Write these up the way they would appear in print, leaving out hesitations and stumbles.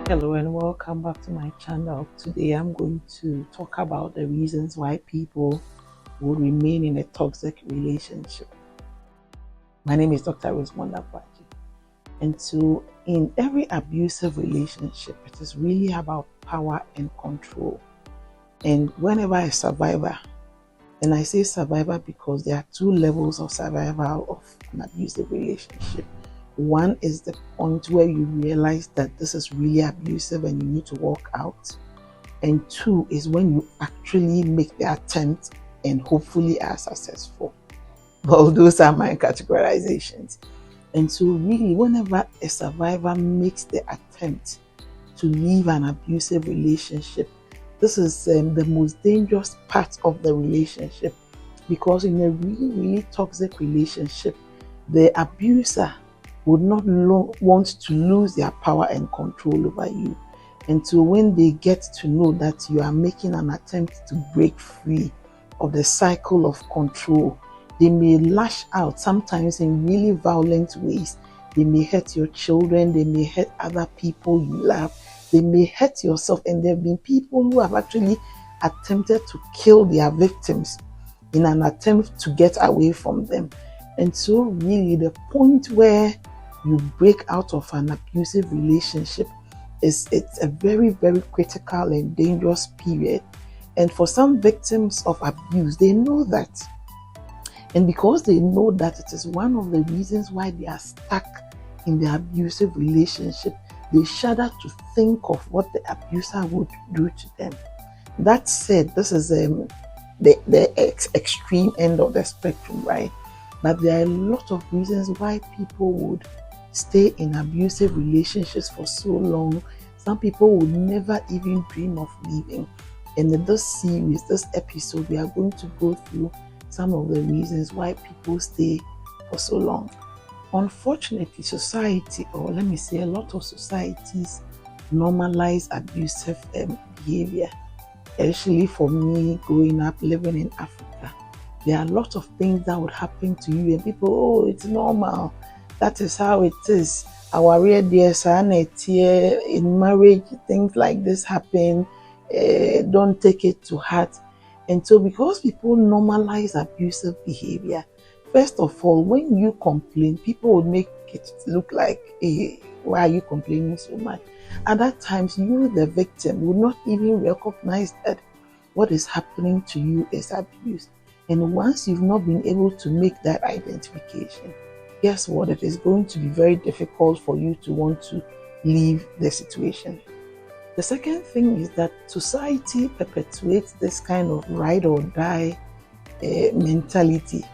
Hello and welcome back to my channel. Today I'm going to talk about the reasons why people would remain in a toxic relationship. My name is Dr. Rosemonda Kwaji. And so in every abusive relationship, it is really about power and control. And whenever a survivor, and I say survivor because there are two levels of survival of an abusive relationship. One is the point where you realize that this is really abusive and you need to walk out. And two is when you actually make the attempt and hopefully are successful. Well, those are my categorizations. And so really, whenever a survivor makes the attempt to leave an abusive relationship, this is the most dangerous part of the relationship, because in a really toxic relationship, the abuser would not want to lose their power and control over you. And so when they get to know that you are making an attempt to break free of the cycle of control, they may lash out, sometimes in really violent ways. They may hurt your children, they may hurt other people you love, they may hurt yourself. And there have been people who have actually attempted to kill their victims in an attempt to get away from them. And so really the point where you break out of an abusive relationship it's a very critical and dangerous period. And for some victims of abuse, they know that. And because they know that, it is one of the reasons why they are stuck in the abusive relationship. They shudder to think of what the abuser would do to them. That said, this is the extreme end of the spectrum, right? But there are a lot of reasons why people would stay in abusive relationships for so long. Some people would never even dream of leaving. And in this series, this episode, we are going to go through some of the reasons why people stay for so long. Unfortunately, society, or let me say a lot of societies, normalize abusive behavior. Especially for me, growing up, living in Africa, there are a lot of things that would happen to you and people, oh, it's normal. That is how it is. Our real dear son, in marriage, things like this happen. Don't take it to heart. And so because people normalize abusive behavior, first of all, when you complain, people would make it look like, hey, why are you complaining so much? At that times, you, the victim, would not even recognize that what is happening to you is abuse. And once you've not been able to make that identification, guess what? It is going to be very difficult for you to want to leave the situation. The second thing is that society perpetuates this kind of ride or die mentality.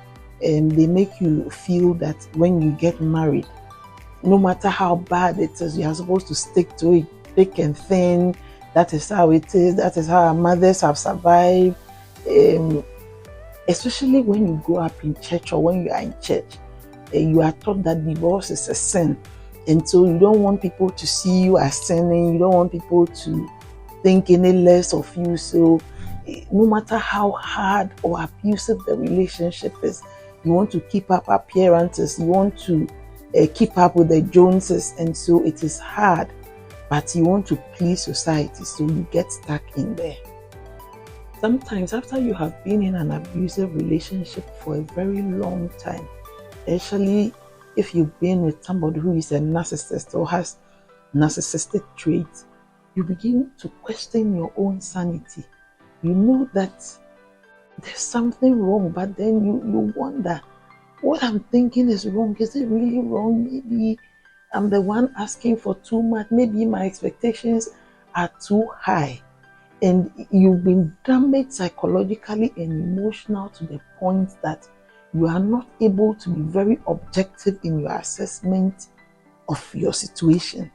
And they make you feel that when you get married, no matter how bad it is, you are supposed to stick to it, thick and thin. That is how it is. That is how our mothers have survived. Especially when you grow up in church or when you are in church. You are taught that divorce is a sin, and so you don't want people to see you as sinning. You don't want people to think any less of you. So no matter how hard or abusive the relationship is, you want to keep up appearances. You want to keep up with the Joneses, and so it is hard, but you want to please society, so you get stuck in there. Sometimes after you have been in an abusive relationship for a very long time, especially if you've been with somebody who is a narcissist or has narcissistic traits, you begin to question your own sanity. You know that there's something wrong, but then you wonder, what I'm thinking is wrong. Is it really wrong? Maybe I'm the one asking for too much. Maybe my expectations are too high. And you've been damaged psychologically and emotional to the point that you are not able to be very objective in your assessment of your situation.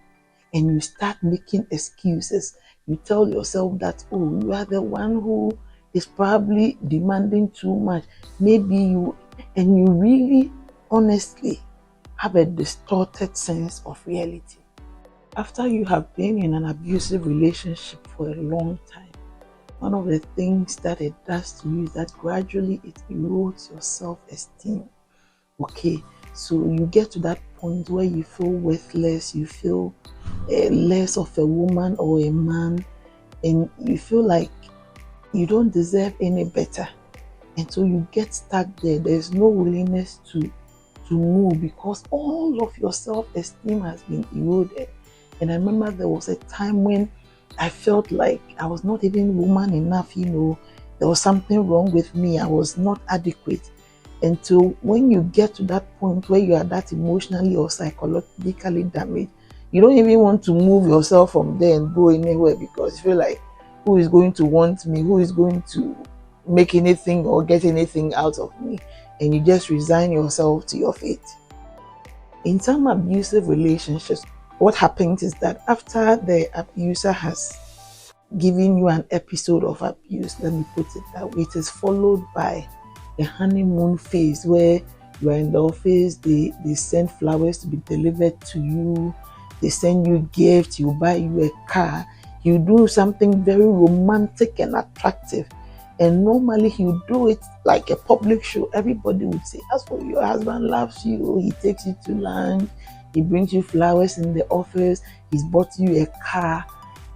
And you start making excuses. You tell yourself that, oh, you are the one who is probably demanding too much. Maybe you, and you really, honestly, have a distorted sense of reality. After you have been in an abusive relationship for a long time, one of the things that it does to you is that gradually it erodes your self-esteem. Okay, so you get to that point where you feel worthless, you feel less of a woman or a man, and you feel like you don't deserve any better. And so you get stuck there. There's no willingness to move because all of your self-esteem has been eroded. And I remember there was a time when I felt like I was not even woman enough, there was something wrong with me. I was not adequate. And so when you get to that point where you are that emotionally or psychologically damaged, you don't even want to move yourself from there and go anywhere because you feel like, who is going to want me? Who is going to make anything or get anything out of me? And you just resign yourself to your fate. In some abusive relationships, what happens is that after the abuser has given you an episode of abuse, let me put it that way, it is followed by the honeymoon phase where you are in the office, they send flowers to be delivered to you, they send you gifts, you buy you a car, you do something very romantic and attractive. And normally you do it like a public show. Everybody would say, as for your husband loves you, he takes you to lunch, he brings you flowers in the office, he's bought you a car.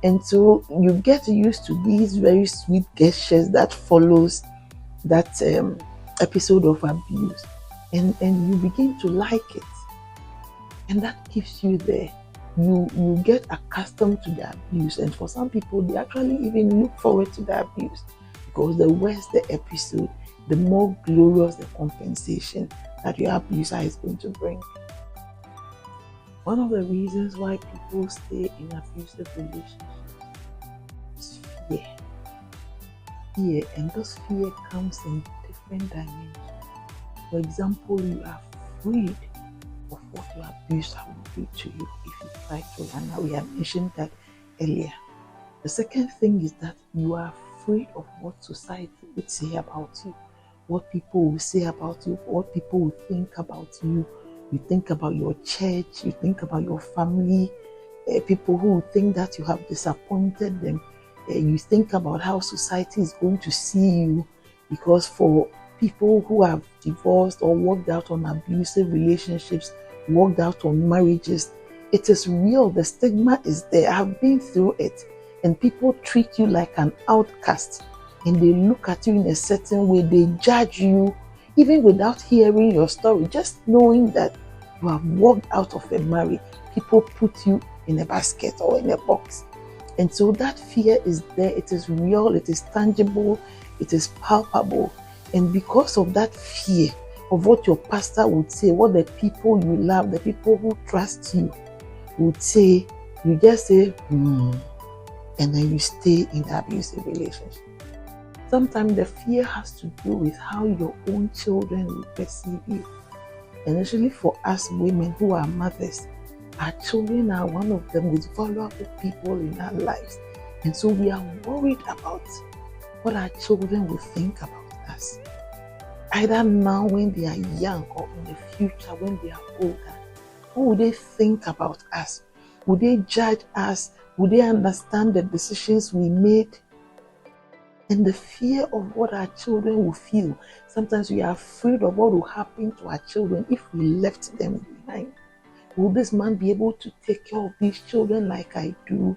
And so you get used to these very sweet gestures that follows that episode of abuse. And you begin to like it. And that keeps you there. You get accustomed to the abuse. And for some people, they actually even look forward to the abuse. Because the worse the episode, the more glorious the compensation that your abuser is going to bring. One of the reasons why people stay in abusive relationships is fear. Fear, and this fear comes in different dimensions. For example, you are afraid of what your abuser will do to you if you try to run away. We have mentioned that earlier. The second thing is that you are afraid of what society would say about you, what people will say about you, what people will think about you. You think about your church, you think about your family, people who think that you have disappointed them. You think about how society is going to see you, because for people who have divorced or worked out on abusive relationships, worked out on marriages, it is real. The stigma is there. I've been through it. And people treat you like an outcast, and they look at you in a certain way. They judge you even without hearing your story. Just knowing that you have walked out of a marriage, people put you in a basket or in a box. And so that fear is there. It is real, it is tangible, it is palpable. And because of that fear of what your pastor would say, what the people you love, the people who trust you would say, you just say, and then you stay in the abusive relationship. Sometimes the fear has to do with how your own children will perceive you. And actually for us women who are mothers, our children are one of the most valuable people in our lives. And so we are worried about what our children will think about us. Either now when they are young or in the future when they are older. What will they think about us? Will they judge us? Will they understand the decisions we made? And the fear of what our children will feel. Sometimes we are afraid of what will happen to our children if we left them behind. Will this man be able to take care of these children like I do?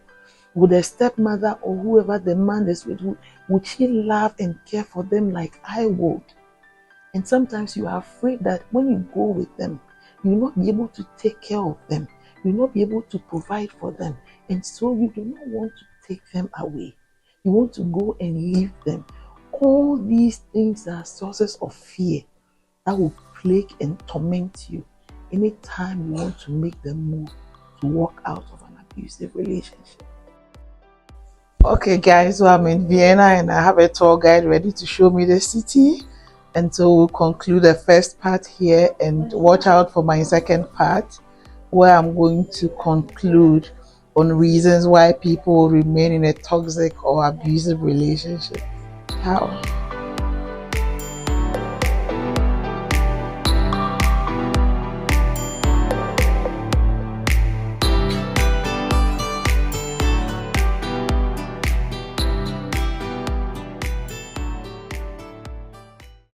Will the stepmother or whoever the man is with, would she love and care for them like I would? And sometimes you are afraid that when you go with them, you will not be able to take care of them. You will not be able to provide for them. And so you do not want to take them away. You want to go and leave them. All these things are sources of fear that will plague and torment you anytime you want to make the move to walk out of an abusive relationship. Okay guys, so I'm in Vienna and I have a tour guide ready to show me the city. And so we'll conclude the first part here and watch out for my second part, where I'm going to conclude on reasons why people remain in a toxic or abusive relationship. How?